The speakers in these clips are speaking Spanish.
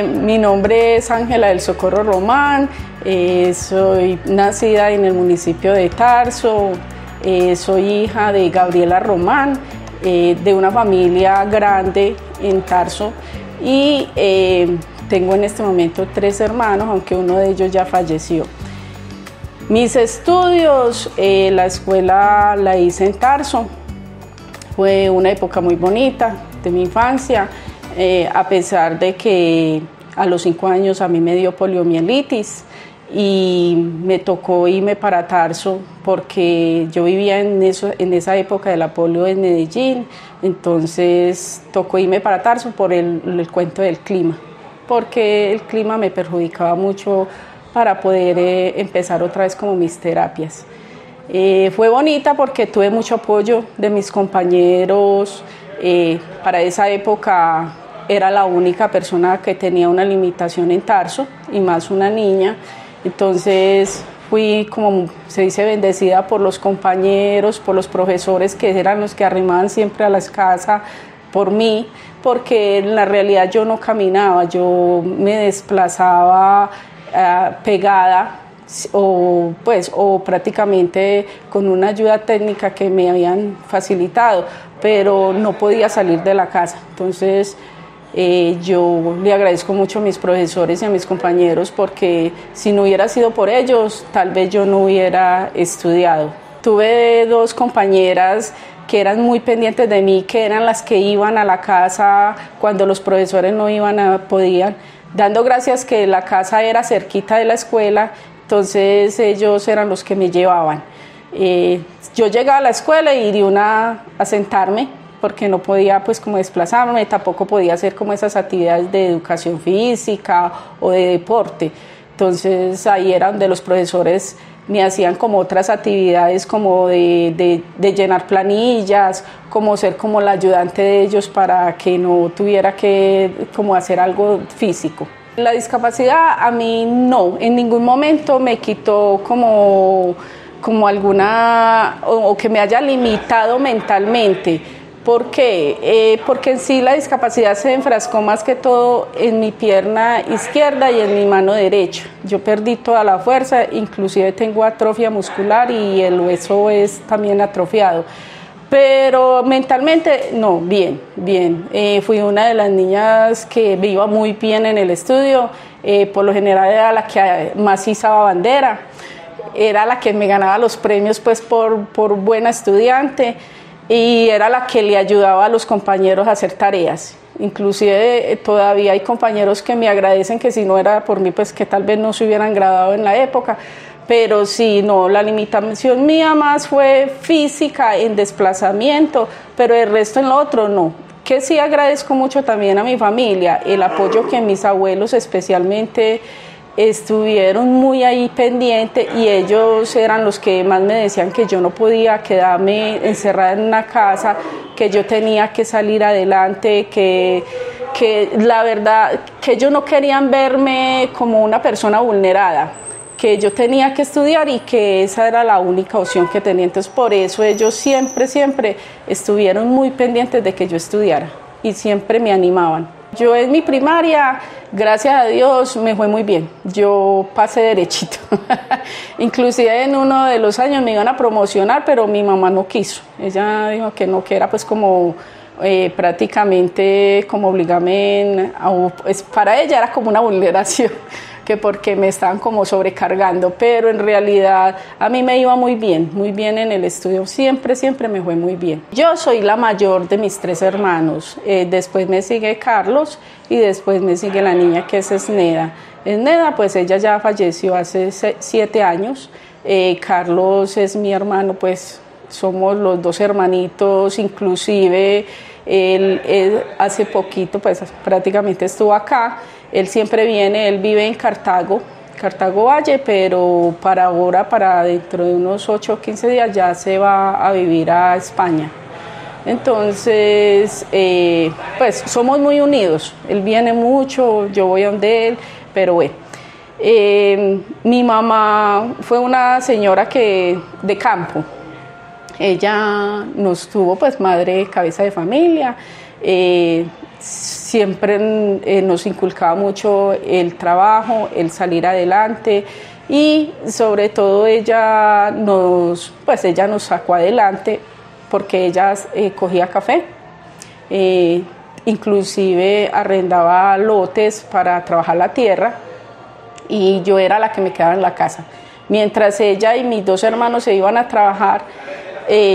Mi nombre es Ángela del Socorro Román, soy nacida en el municipio de Tarso, soy hija de Gabriela Román, de una familia grande en Tarso y tengo en este momento 3 hermanos, aunque uno de ellos ya falleció. Mis estudios, la escuela la hice en Tarso, fue una época muy bonita de mi infancia, a pesar de que a los 5 años a mí me dio poliomielitis y me tocó irme para Tarso porque yo vivía en esa época de la polio en Medellín, entonces tocó irme para Tarso por el cuento del clima, porque el clima me perjudicaba mucho para poder empezar otra vez como mis terapias. Fue bonita porque tuve mucho apoyo de mis compañeros. Para esa época era la única persona que tenía una limitación en Tarso y más una niña, entonces fui, como se dice, bendecida por los compañeros, por los profesores que eran los que arrimaban siempre a las casas por mí, porque en la realidad yo no caminaba, yo me desplazaba pegada o prácticamente con una ayuda técnica que me habían facilitado, pero no podía salir de la casa. Entonces yo le agradezco mucho a mis profesores y a mis compañeros, porque si no hubiera sido por ellos, tal vez yo no hubiera estudiado. Tuve 2 compañeras que eran muy pendientes de mí, que eran las que iban a la casa cuando los profesores no podían, dando gracias que la casa era cerquita de la escuela, entonces ellos eran los que me llevaban. Yo llegaba a la escuela y de una a sentarme, porque no podía pues como desplazarme, tampoco podía hacer como esas actividades de educación física o de deporte. Entonces ahí era donde los profesores me hacían como otras actividades, como de llenar planillas, como ser como la ayudante de ellos para que no tuviera que como hacer algo físico. La discapacidad a mí no, en ningún momento me quitó como alguna, o que me haya limitado mentalmente. ¿Por qué? Porque en sí la discapacidad se enfrascó más que todo en mi pierna izquierda y en mi mano derecha. Yo perdí toda la fuerza, inclusive tengo atrofia muscular y el hueso es también atrofiado. Pero mentalmente, no, bien. Fui una de las niñas que me iba muy bien en el estudio, por lo general era la que más izaba bandera, era la que me ganaba los premios pues por buena estudiante, y era la que le ayudaba a los compañeros a hacer tareas. Inclusive todavía hay compañeros que me agradecen que si no era por mí, pues que tal vez no se hubieran graduado en la época, pero sí, no, la limitación mía más fue física, en desplazamiento, pero el resto en lo otro no. Que sí agradezco mucho también a mi familia, el apoyo que mis abuelos especialmente estuvieron muy ahí pendiente, y ellos eran los que más me decían que yo no podía quedarme encerrada en una casa, que yo tenía que salir adelante, que la verdad que ellos no querían verme como una persona vulnerada, que yo tenía que estudiar y que esa era la única opción que tenía. Entonces por eso ellos siempre estuvieron muy pendientes de que yo estudiara y siempre me animaban. Yo en mi primaria, gracias a Dios, me fue muy bien. Yo pasé derechito. Inclusive en uno de los años me iban a promocionar, pero mi mamá no quiso. Ella dijo que no, que era pues como prácticamente como obligarme, pues para ella era como una vulneración, que porque me estaban como sobrecargando, pero en realidad a mí me iba muy bien en el estudio, siempre me fue muy bien. Yo soy la mayor de mis 3 hermanos, después me sigue Carlos y después me sigue la niña que es Esneda. Esneda, pues ella ya falleció hace 7 años, Carlos es mi hermano, pues somos los 2 hermanitos, inclusive él hace poquito pues prácticamente estuvo acá. Él siempre viene, él vive en Cartago Valle, pero para dentro de unos 8 o 15 días ya se va a vivir a España. Entonces, pues somos muy unidos. Él viene mucho, yo voy a donde él, pero bueno. Mi mamá fue una señora de campo. Ella nos tuvo pues madre cabeza de familia. siempre nos inculcaba mucho el trabajo, el salir adelante y sobre todo ella nos sacó adelante porque ella cogía café, inclusive arrendaba lotes para trabajar la tierra y yo era la que me quedaba en la casa. Mientras ella y mis 2 hermanos se iban a trabajar,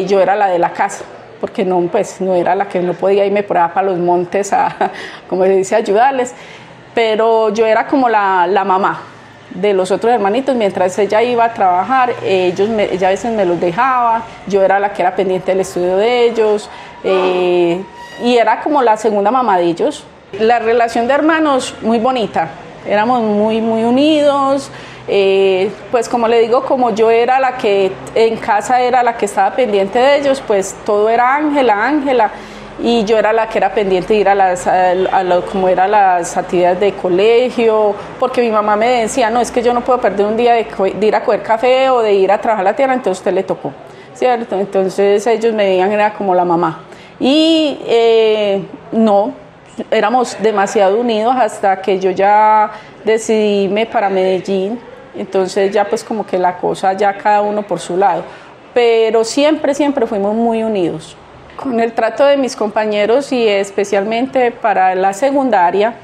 yo era la de la casa, porque no era la que no podía irme por allá para los montes como se dice, ayudarles, pero yo era como la mamá de los otros hermanitos. Mientras ella iba a trabajar, ella a veces me los dejaba, yo era la que era pendiente del estudio de ellos, y era como la segunda mamá de ellos. La relación de hermanos muy bonita, éramos muy, muy unidos. Pues como le digo, como yo era la que en casa era la que estaba pendiente de ellos, pues todo era Ángela, y yo era la que era pendiente de ir como eran las actividades de colegio, porque mi mamá me decía, no, es que yo no puedo perder un día de ir a coger café o de ir a trabajar la tierra, entonces usted le tocó, ¿cierto? Entonces ellos me veían, era como la mamá. Y no, éramos demasiado unidos hasta que yo ya decidí irme para Medellín. Entonces ya pues como que la cosa ya cada uno por su lado, pero siempre fuimos muy unidos. Con el trato de mis compañeros y especialmente para la secundaria,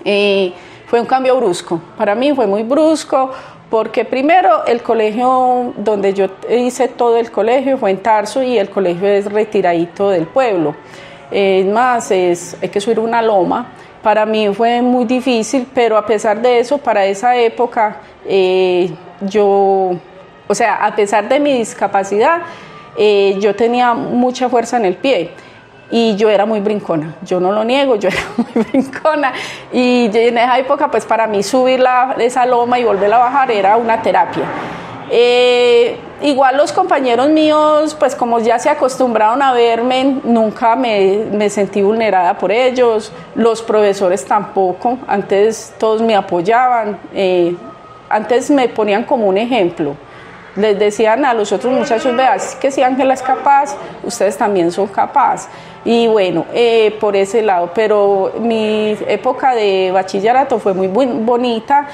fue un cambio brusco. Para mí fue muy brusco porque primero el colegio donde yo hice todo el colegio fue en Tarso y el colegio es retiradito del pueblo. Es más, hay que subir una loma. Para mí fue muy difícil, pero a pesar de eso, para esa época, a pesar de mi discapacidad, yo tenía mucha fuerza en el pie y yo era muy brincona, yo no lo niego, yo era muy brincona y en esa época pues para mí subir esa loma y volverla a bajar era una terapia. Igual los compañeros míos, pues como ya se acostumbraron a verme, nunca me sentí vulnerada por ellos, los profesores tampoco, antes todos me apoyaban, antes me ponían como un ejemplo, les decían a los otros muchachos, vean, que si Ángela es capaz, ustedes también son capaces. Y bueno, por ese lado, pero mi época de bachillerato fue muy bonita,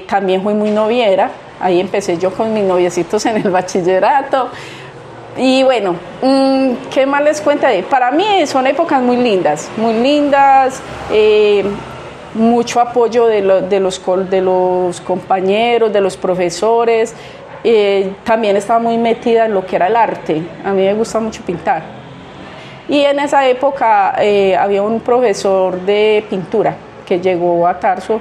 también fui muy noviera, ahí empecé yo con mis noviecitos en el bachillerato. Y bueno, ¿qué más les cuento? Para mí son épocas muy lindas, mucho apoyo de los compañeros, de los profesores. También estaba muy metida en lo que era el arte, a mí me gusta mucho pintar. Y en esa época había un profesor de pintura que llegó a Tarso,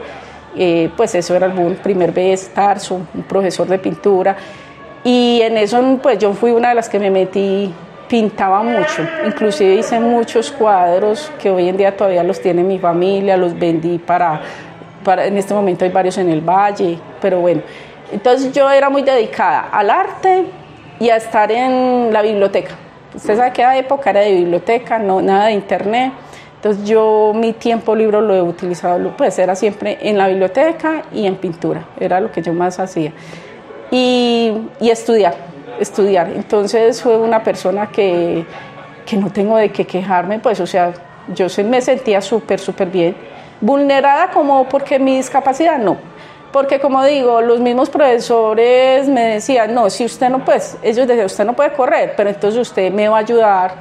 pues eso era el primer vez, Tarso, un profesor de pintura. Y en eso pues yo fui una de las que me metí, pintaba mucho, inclusive hice muchos cuadros que hoy en día todavía los tiene mi familia, los vendí en este momento hay varios en el Valle, pero bueno. Entonces yo era muy dedicada al arte y a estar en la biblioteca. Usted sabe que la época era de biblioteca, no, nada de internet. Entonces yo mi tiempo libre lo he utilizado, pues era siempre en la biblioteca y en pintura, era lo que yo más hacía. Y estudiar. Entonces fue una persona que no tengo de qué quejarme, pues o sea, yo me sentía súper bien. Vulnerada como porque mi discapacidad, no. Porque como digo, los mismos profesores me decían, no, si usted no, pues ellos decían, usted no puede correr, pero entonces usted me va a ayudar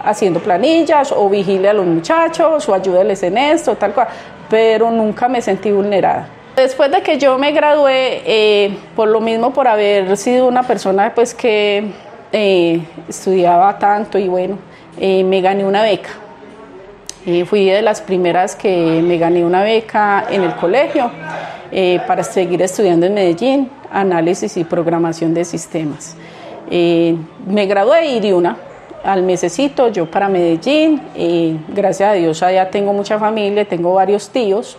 haciendo planillas o vigile a los muchachos o ayúdeles en esto, tal cual, pero nunca me sentí vulnerada. Después de que yo me gradué, por lo mismo, por haber sido una persona pues que estudiaba tanto y bueno, me gané una beca. Fui de las primeras que me gané una beca en el colegio para seguir estudiando en Medellín, análisis y programación de sistemas. Me gradué y de una, al mesecito yo para Medellín, gracias a Dios allá tengo mucha familia, tengo varios tíos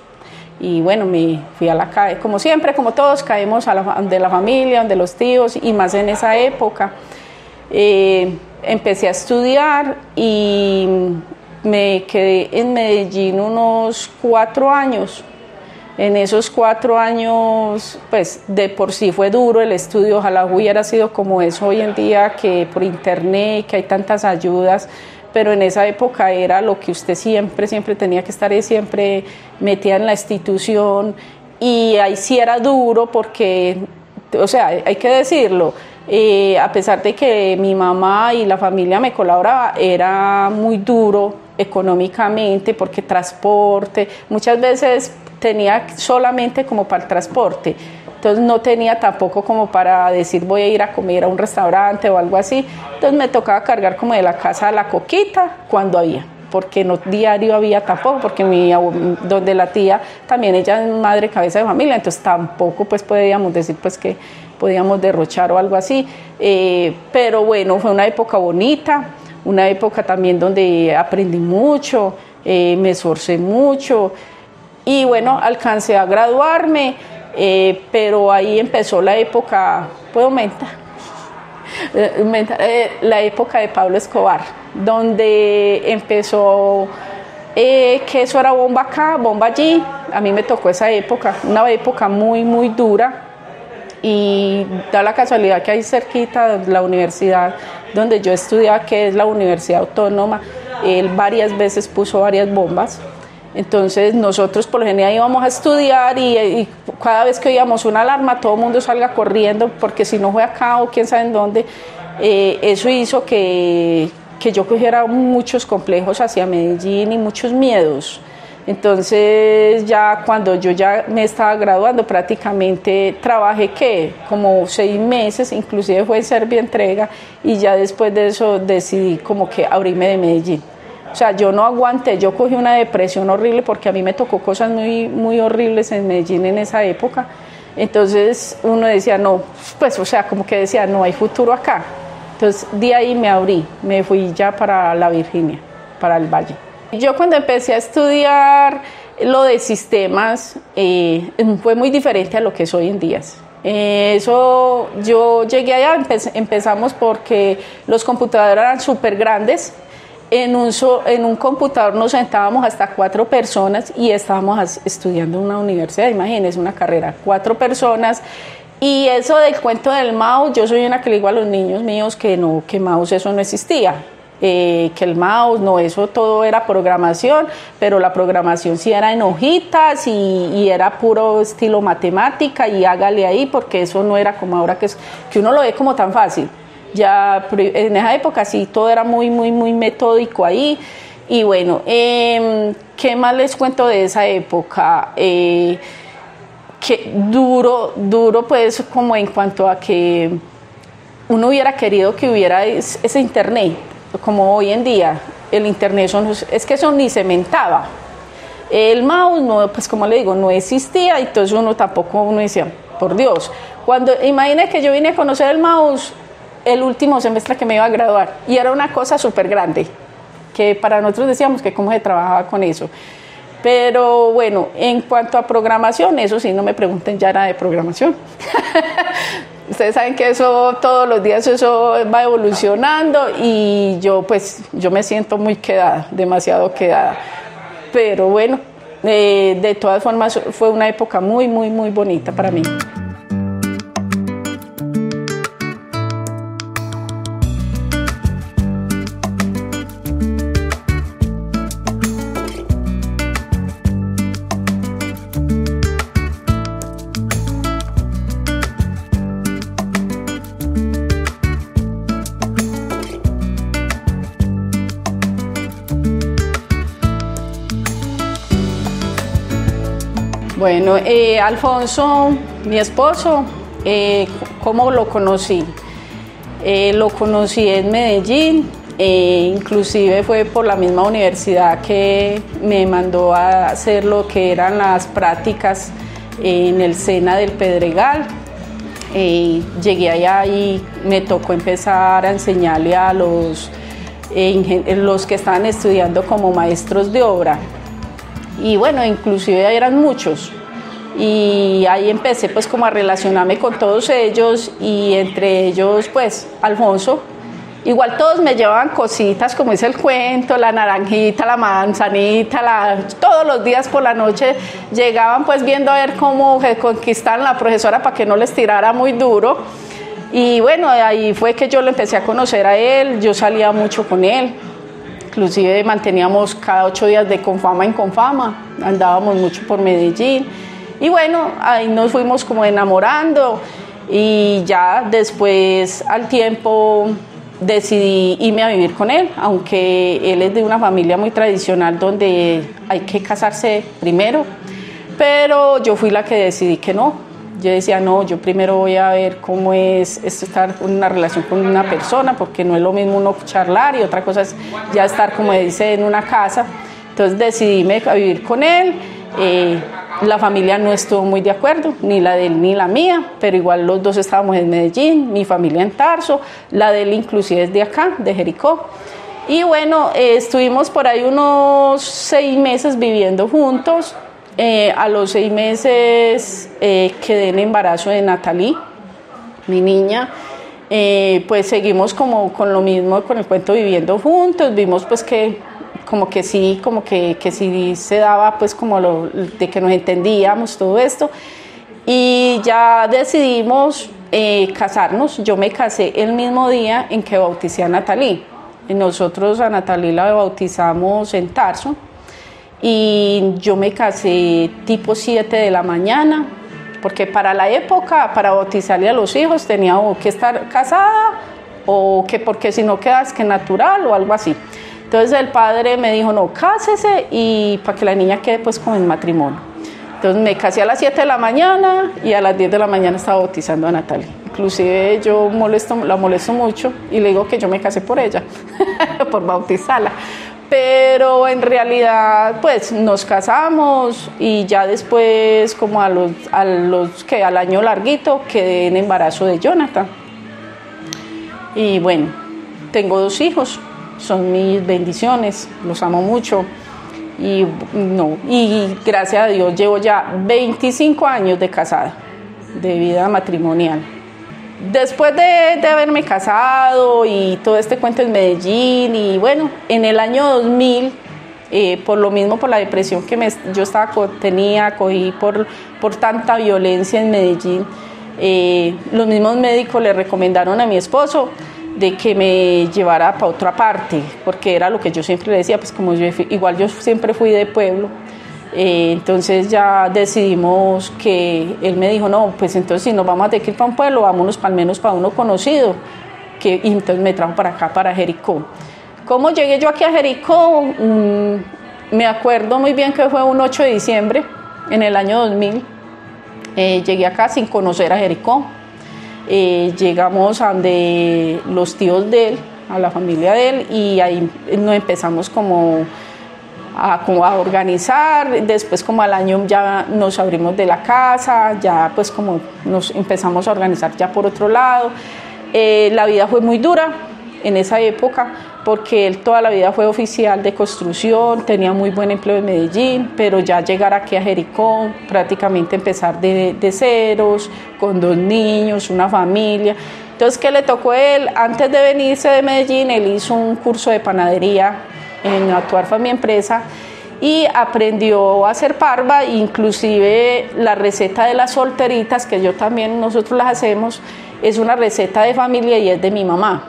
y bueno, me fui a la calle, como siempre, como todos caemos de la familia, de los tíos y más en esa época. Empecé a estudiar y me quedé en Medellín unos 4 años. En esos 4 años, pues de por sí fue duro el estudio, ojalá hubiera sido como es hoy en día, que por internet, que hay tantas ayudas, pero en esa época era lo que usted siempre tenía que estar siempre metida en la institución, y ahí sí era duro porque, o sea, hay que decirlo, a pesar de que mi mamá y la familia me colaboraba, era muy duro económicamente porque transporte, muchas veces tenía solamente como para el transporte, entonces no tenía tampoco como para decir voy a ir a comer a un restaurante o algo así, entonces me tocaba cargar como de la casa a la coquita cuando había, porque no diario había tampoco, porque donde la tía también, ella es madre cabeza de familia, entonces tampoco pues podíamos decir pues que podíamos derrochar o algo así, pero bueno, fue una época bonita, una época también donde aprendí mucho, me esforcé mucho, y bueno, alcancé a graduarme, pero ahí empezó la época, ¿puedo aumentar? La época de Pablo Escobar, donde empezó que eso era bomba acá, bomba allí. A mí me tocó esa época, una época muy dura, y da la casualidad que ahí cerquita la universidad donde yo estudiaba, que es la Universidad Autónoma, él varias veces puso varias bombas. Entonces nosotros por lo general íbamos a estudiar y cada vez que oíamos una alarma todo el mundo salga corriendo, porque si no fue acá o quién sabe en dónde. Eso hizo que yo cogiera muchos complejos hacia Medellín y muchos miedos. Entonces ya cuando yo ya me estaba graduando prácticamente trabajé como 6 meses, inclusive fue en Servientrega, y ya después de eso decidí como que abrirme de Medellín. O sea, yo no aguanté, yo cogí una depresión horrible porque a mí me tocó cosas muy horribles en Medellín en esa época. Entonces uno decía, no, pues o sea, como que decía, no hay futuro acá. Entonces de ahí me abrí, me fui ya para la Virginia, para el Valle. Yo cuando empecé a estudiar lo de sistemas fue muy diferente a lo que es hoy en día. Eso, yo llegué allá, empezamos porque los computadores eran súper grandes. En un computador nos sentábamos hasta 4 personas y estábamos estudiando en una universidad, imagínense, una carrera, 4 personas. Y eso del cuento del mouse, yo soy una que le digo a los niños míos que no, que mouse eso no existía, que el mouse, no, eso todo era programación, pero la programación sí era en hojitas y era puro estilo matemática y hágale ahí, porque eso no era como ahora que uno lo ve como tan fácil. Ya en esa época sí, todo era muy metódico ahí. Y bueno, ¿qué más les cuento de esa época? Que duro pues como en cuanto a que uno hubiera querido que hubiera ese internet, como hoy en día, el internet es que eso ni se mentaba. El mouse, no, pues como le digo, no existía, entonces uno decía, por Dios. Imagine que yo vine a conocer el mouse el último semestre que me iba a graduar, y era una cosa súper grande, que para nosotros decíamos que cómo se trabajaba con eso. Pero bueno, en cuanto a programación, eso sí, no me pregunten ya nada de programación. Ustedes saben que eso todos los días eso va evolucionando, y yo me siento muy quedada, demasiado quedada. Pero bueno, de todas formas fue una época muy bonita para mí. Bueno, Alfonso, mi esposo, ¿cómo lo conocí? Lo conocí en Medellín, inclusive fue por la misma universidad que me mandó a hacer lo que eran las prácticas en el SENA del Pedregal. Llegué allá y me tocó empezar a enseñarle a los que estaban estudiando como maestros de obra. Y bueno, inclusive eran muchos, y ahí empecé pues como a relacionarme con todos ellos, y entre ellos pues Alfonso. Igual todos me llevaban cositas, como dice el cuento, la naranjita, la manzanita, todos los días por la noche llegaban pues viendo a ver cómo conquistaban a la profesora para que no les tirara muy duro. Y bueno, ahí fue que yo lo empecé a conocer a él, yo salía mucho con él. inclusive manteníamos cada 8 días de Confama en Confama, andábamos mucho por Medellín y bueno, ahí nos fuimos como enamorando y ya después al tiempo decidí irme a vivir con él, aunque él es de una familia muy tradicional donde hay que casarse primero, pero yo fui la que decidí que no. Yo decía, no, yo primero voy a ver cómo es estar en una relación con una persona, porque no es lo mismo uno charlar y otra cosa es ya estar, como dice, en una casa. Entonces decidí irme a vivir con él. La familia no estuvo muy de acuerdo, ni la de él ni la mía, pero igual los dos estábamos en Medellín, mi familia en Tarso, la de él inclusive es de acá, de Jericó. Y bueno, estuvimos por ahí unos 6 meses viviendo juntos. A los 6 meses quedé en embarazo de Natalie, mi niña. Pues seguimos como con lo mismo, con el cuento viviendo juntos. Vimos pues que sí se daba pues como de que nos entendíamos todo esto. Y ya decidimos casarnos. Yo me casé el mismo día en que bauticé a Natalie. Nosotros a Natalie la bautizamos en Tarso. Y yo me casé tipo 7 de la mañana, porque para la época, para bautizarle a los hijos, tenía o que estar casada o que porque si no quedas que natural o algo así. Entonces el padre me dijo, no, cásese y para que la niña quede pues con el matrimonio. Entonces me casé a las 7 de la mañana y a las 10 de la mañana estaba bautizando a Natalie. Inclusive yo la molesto mucho y le digo que yo me casé por ella, por bautizarla. Pero en realidad pues nos casamos y ya después como al año larguito quedé en embarazo de Jonathan. Y bueno, tengo 2 hijos, son mis bendiciones, los amo mucho y gracias a Dios llevo ya 25 años de casada, de vida matrimonial. Después de haberme casado y todo este cuento en Medellín y bueno, en el año 2000, por lo mismo, por la depresión que yo cogí por tanta violencia en Medellín, los mismos médicos le recomendaron a mi esposo de que me llevara para otra parte, porque era lo que yo siempre le decía, pues como igual yo siempre fui de pueblo. Entonces ya decidimos que él me dijo, no, pues entonces si nos vamos a tener que ir para un pueblo, vámonos al menos para uno conocido, y entonces me trajo para acá, para Jericó. ¿Cómo llegué yo aquí a Jericó? Me acuerdo muy bien que fue un 8 de diciembre, en el año 2000, llegué acá sin conocer a Jericó, llegamos a donde los tíos de él, a la familia de él, y ahí nos empezamos como a organizar. Después como al año ya nos abrimos de la casa, ya pues como nos empezamos a organizar ya por otro lado. La vida fue muy dura en esa época porque él toda la vida fue oficial de construcción, tenía muy buen empleo en Medellín, pero ya llegar aquí a Jericó, prácticamente empezar de ceros, con 2 niños, una familia. Entonces, ¿qué le tocó a él? Antes de venirse de Medellín, él hizo un curso de panadería en Atuarfa, mi empresa, y aprendió a hacer parva, inclusive la receta de las solteritas, que nosotros las hacemos, es una receta de familia y es de mi mamá.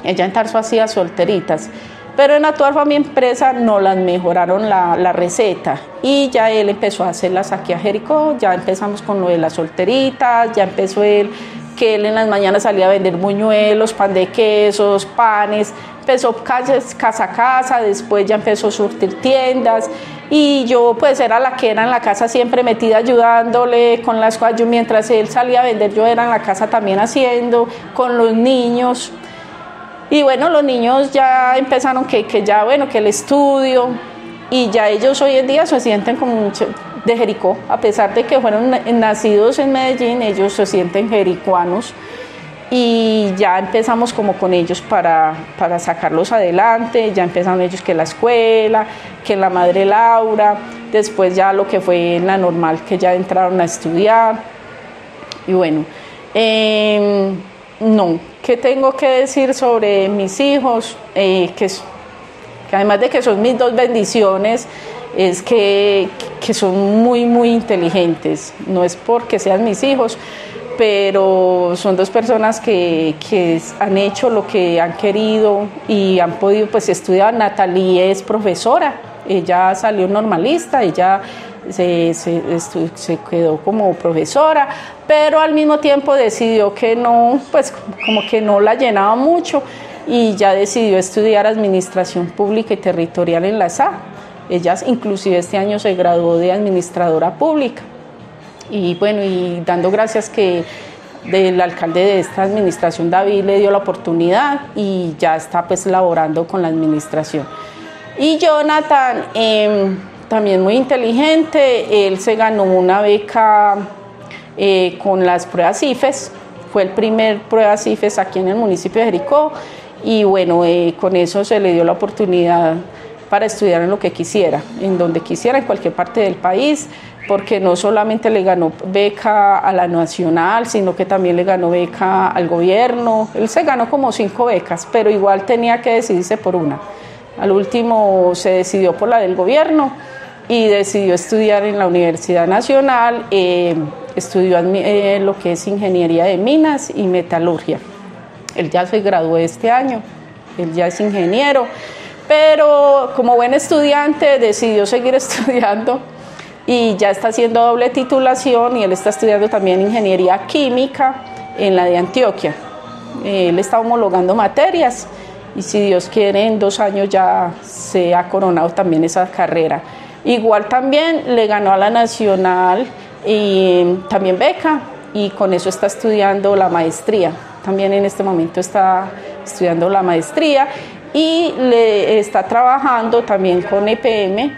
Ella en Tarso hacía solteritas, pero en Atuarfa, mi empresa, no las mejoraron la receta y ya él empezó a hacerlas aquí a Jericó. Ya empezamos con lo de las solteritas, ya empezó que él en las mañanas salía a vender buñuelos, pan de quesos, panes, empezó casa a casa, después ya empezó a surtir tiendas y yo pues era la que era en la casa siempre metida ayudándole con las cosas. Yo mientras él salía a vender, yo era en la casa también haciendo con los niños. Y bueno, los niños ya empezaron que el estudio, y ya ellos hoy en día se sienten como mucho de Jericó, a pesar de que fueron nacidos en Medellín, ellos se sienten jericuanos y ya empezamos como con ellos para sacarlos adelante. Ya empezaron ellos que la escuela, que la madre Laura, después ya lo que fue en la normal, que ya entraron a estudiar. Y bueno, ¿qué tengo que decir sobre mis hijos? Que además de que son mis 2 bendiciones, es que son muy, muy inteligentes. No es porque sean mis hijos, pero son dos personas que han hecho lo que han querido y han podido pues estudiar. Natalie es profesora, ella salió normalista, ella se quedó como profesora, pero al mismo tiempo decidió que no, pues como que no la llenaba mucho y ya decidió estudiar Administración Pública y Territorial en la SA. Ella inclusive este año se graduó de Administradora Pública. Y bueno, y dando gracias que el alcalde de esta administración, David, le dio la oportunidad y ya está pues laborando con la administración. Y Jonathan, también muy inteligente, él se ganó una beca con las pruebas IFES, fue el primer pruebas IFES aquí en el municipio de Jericó y bueno, con eso se le dio la oportunidad para estudiar en lo que quisiera, en donde quisiera, en cualquier parte del país, porque no solamente le ganó beca a la nacional, sino que también le ganó beca al gobierno. Él se ganó como 5 becas, pero igual tenía que decidirse por una. Al último se decidió por la del gobierno y decidió estudiar en la Universidad Nacional, estudió lo que es Ingeniería de Minas y Metalurgia. Él ya se graduó este año, él ya es ingeniero, pero como buen estudiante decidió seguir estudiando y ya está haciendo doble titulación y él está estudiando también Ingeniería Química en la de Antioquia. Él está homologando materias y si Dios quiere en 2 años ya se ha coronado también esa carrera. Igual también le ganó a la nacional y también beca y con eso está estudiando la maestría. También en este momento está estudiando la maestría y le está trabajando también con EPM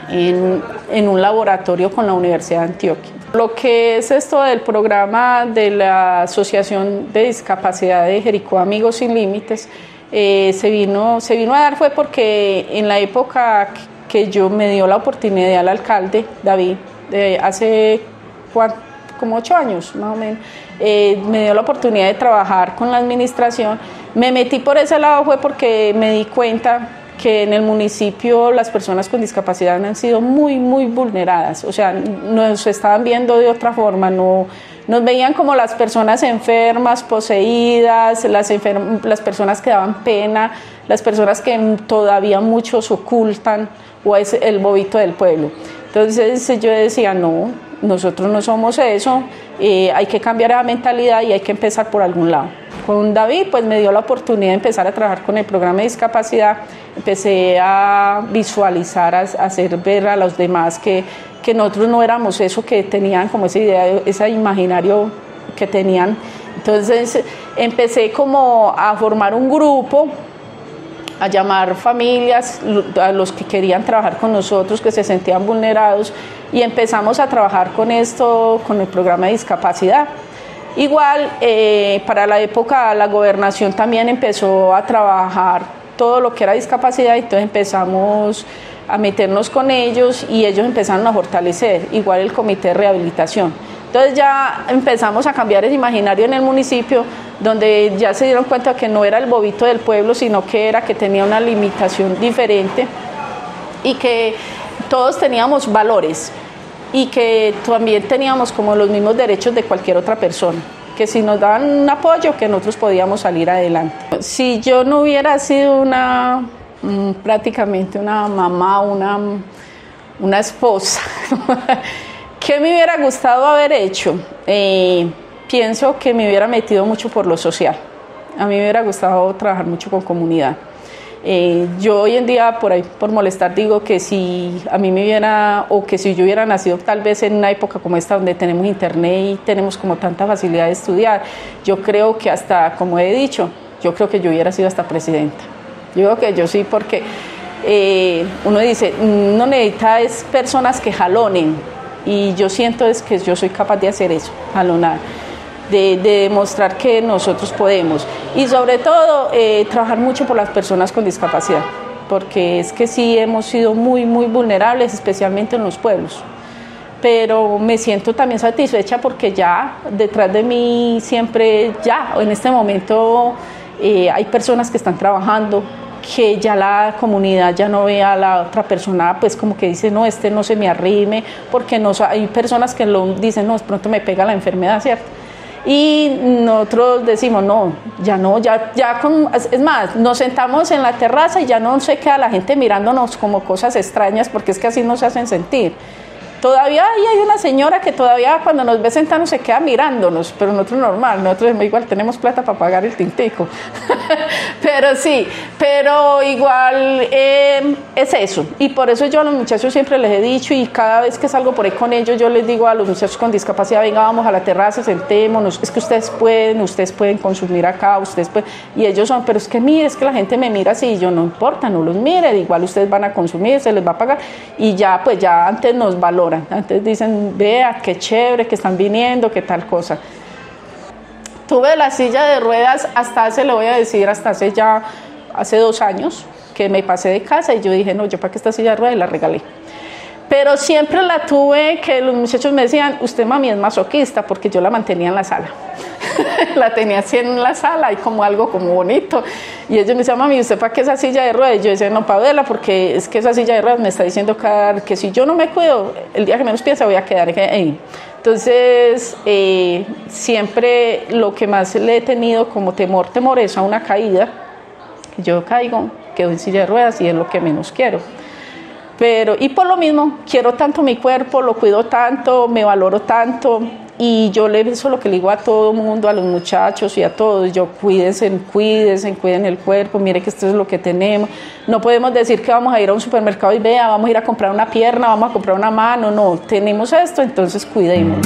en un laboratorio con la Universidad de Antioquia. Lo que es esto del programa de la Asociación de Discapacidad de Jericó Amigos Sin Límites, se vino a dar fue porque en la época que yo me dio la oportunidad al alcalde David, hace como 8 años más o menos, me dio la oportunidad de trabajar con la administración. Me metí por ese lado fue porque me di cuenta que en el municipio las personas con discapacidad han sido muy vulneradas, o sea, nos estaban viendo de otra forma, no nos veían como las personas enfermas, poseídas, las personas que daban pena, las personas que todavía muchos ocultan, o es el bobito del pueblo. Entonces yo decía, no, nosotros no somos eso, hay que cambiar la mentalidad y hay que empezar por algún lado. Con David pues me dio la oportunidad de empezar a trabajar con el programa de discapacidad, empecé a visualizar, a hacer ver a los demás que nosotros no éramos eso que tenían, como esa idea, ese imaginario que tenían. Entonces empecé como a formar un grupo, a llamar familias, a los que querían trabajar con nosotros, que se sentían vulnerados, y empezamos a trabajar con esto, con el programa de discapacidad. Igual, para la época, la gobernación también empezó a trabajar todo lo que era discapacidad, entonces empezamos a meternos con ellos y ellos empezaron a fortalecer, igual el comité de rehabilitación. Entonces ya empezamos a cambiar el imaginario en el municipio, donde ya se dieron cuenta que no era el bobito del pueblo, sino que era que tenía una limitación diferente y que todos teníamos valores y que también teníamos como los mismos derechos de cualquier otra persona, que si nos daban un apoyo, que nosotros podíamos salir adelante. Si yo no hubiera sido prácticamente una mamá, una esposa, ¿qué me hubiera gustado haber hecho? Pienso que me hubiera metido mucho por lo social. A mí me hubiera gustado trabajar mucho con comunidad. Yo hoy en día, por molestar, digo que si a mí que si yo hubiera nacido tal vez en una época como esta, donde tenemos internet y tenemos como tanta facilidad de estudiar, yo creo que hasta, como he dicho, yo creo que yo hubiera sido hasta presidenta. Yo digo que yo sí, porque uno dice, uno necesita es personas que jalonen, y yo siento es que yo soy capaz de hacer eso, jalonar, de demostrar que nosotros podemos, y sobre todo trabajar mucho por las personas con discapacidad, porque es que sí hemos sido muy vulnerables, especialmente en los pueblos, pero me siento también satisfecha porque ya detrás de mí siempre, ya en este momento hay personas que están trabajando, que ya la comunidad ya no ve a la otra persona pues como que dice, no, no se me arrime, porque no, hay personas que lo dicen, no, pronto me pega la enfermedad, ¿cierto? Y nosotros decimos, no, es más, nos sentamos en la terraza y ya no se queda la gente mirándonos como cosas extrañas, porque es que así nos hacen sentir. Todavía hay una señora que todavía cuando nos ve sentados se queda mirándonos, pero nosotros normal, nosotros igual tenemos plata para pagar el tintico. Pero sí, pero igual es eso. Y por eso yo a los muchachos siempre les he dicho, y cada vez que salgo por ahí con ellos, yo les digo a los muchachos con discapacidad, venga, vamos a la terraza, sentémonos, es que ustedes pueden consumir acá, ustedes pueden. Y ellos son, pero es que mire, es que la gente me mira así, y yo no importa, no los mire, igual ustedes van a consumir, se les va a pagar. Y ya, pues ya antes nos valoran. Antes dicen, vea, qué chévere que están viniendo, qué tal cosa. Tuve la silla de ruedas hasta hace 2 años que me pasé de casa y yo dije, no, yo para qué esta silla de ruedas, la regalé. Pero siempre la tuve, que los muchachos me decían, usted mami es masoquista, porque yo la mantenía en la sala. La tenía así en la sala y como algo como bonito. Y ellos me decían, mami, ¿usted para qué esa silla de ruedas? Y yo decía, no, para verla, porque es que esa silla de ruedas me está diciendo que si yo no me cuido, el día que menos piense voy a quedar ahí. Entonces, siempre lo que más le he tenido como temor es a una caída. Yo caigo, quedo en silla de ruedas y es lo que menos quiero. Y por lo mismo, quiero tanto mi cuerpo, lo cuido tanto, me valoro tanto, y yo eso es lo que le digo a todo el mundo, a los muchachos y a todos, cuídense, cuiden el cuerpo, mire que esto es lo que tenemos. No podemos decir que vamos a ir a un supermercado y vamos a ir a comprar una pierna, vamos a comprar una mano, no, tenemos esto, entonces cuidémonos.